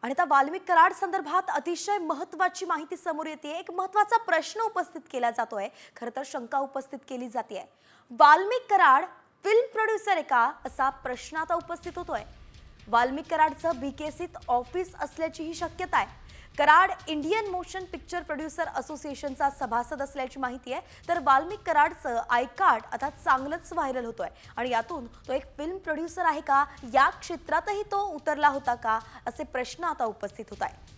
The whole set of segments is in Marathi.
आणि त्या वाल्मिक कराड संदर्भात अतिशय महत्त्वाची माहिती समोर येते। एक महत्त्वाचा प्रश्न उपस्थित केला जातोय, खरं तर शंका उपस्थित केली जाते। वाल्मिक कराड फिल्म प्रोड्युसर आहे का असा प्रश्न आता उपस्थित होतोय। वाल्मिक कराडचं बीकेसीत ऑफिस असल्याची ही शक्यता आहे। Karad Indian motion picture producer असोसिएशनचा सभासद असल्याची माहिती आहे। तर वाल्मिक कराडचं आय कार्ड आता चांगलंच व्हायरल होतोय आणि यातून तो एक फिल्म प्रोड्युसर आहे का, या क्षेत्रातही तो उतरला होता का, असे प्रश्न आता उपस्थित होत आहेत।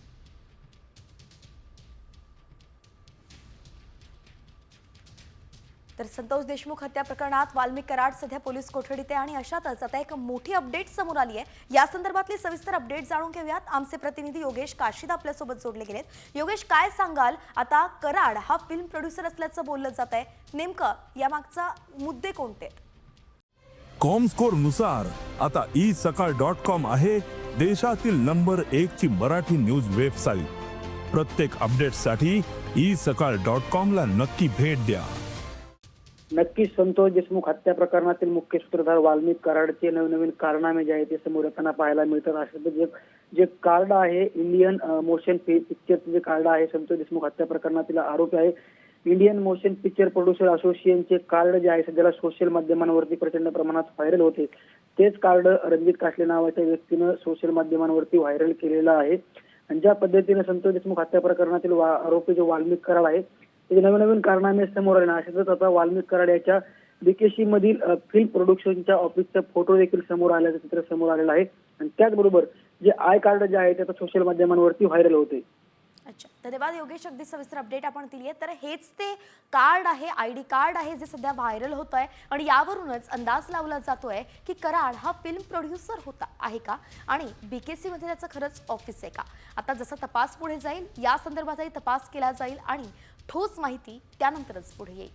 तर संतोष देशमुख हत्या प्रकरणात वाल्मिक कराड सध्या पोलीस कोठडीत आहे आणि अशातच आता एक मोठी अपडेट समोर आली आहे। या संदर्भातली सविस्तर अपडेट जाणून घेऊयात। आमचे प्रतिनिधी योगेश काशीद आपल्या सोबत जोडले गेलेत। योगेश, काय सांगाल? आता कराड हा फिल्म प्रोड्युसर असल्याचं बोललं जात आहे, नेमकं यामागचा मुद्दे कोणते आहेत? कॉमस्कोर नुसार आता isakal.com आहे देशातील नंबर 1 ची मराठी न्यूज वेबसाईट। प्रत्येक अपडेटसाठी isakal.com ला नक्की भेट द्या। नक्कीच संतोष देशमुख हत्या प्रकरणातील मुख्य सूत्रधार वाल्मिक कराडचे नवनवीन कारनामे जे आहेत ते समोर येताना पाहायला मिळतात। असे जे कार्ड आहे इंडियन मोशन पिक्चरचे जे कार्ड आहे, संतोष देशमुख हत्या प्रकरणातील आरोपी आहे इंडियन मोशन पिक्चर प्रोड्युसर असोसिएशनचे कार्ड जे आहे सध्याला सोशल माध्यमांवरती प्रचंड प्रमाणात व्हायरल होते। तेच कार्ड रणजित कासले नावाच्या व्यक्तीनं सोशल माध्यमांवरती व्हायरल केलेलं आहे। आणि ज्या पद्धतीने संतोष देशमुख हत्या प्रकरणातील आरोपी जो वाल्मिक कराड आहे ते नवीन कारनामे समोर आले। अशातच आता वाल्मिक कराड याच्या बीकेसी मधील फिल्म प्रोडक्शनच्या ऑफिसचा फोटो देखील समोर आल्याचं चित्र समोर आलेलं आहे। आणि त्याचबरोबर जे आय कार्ड जे आहे ते आता सोशल माध्यमांवरती व्हायरल होते। अच्छा, धन्यवाद योगेश, अगदी सविस्तर अपडेट आपण दिली आहे। तर हेच ते कार्ड आहे, आयडी कार्ड आहे जे सध्या व्हायरल होत आहे आणि यावरूनच अंदाज लावला जातोय की कराड हा फिल्म प्रोड्युसर होता आहे का आणि बीकेसी मध्ये त्याचं खरंच ऑफिस आहे का। आता जसा तपास पुढे जाईल या संदर्भातही तपास केला जाईल आणि ठोस माहिती त्यानंतरच पुढे येईल।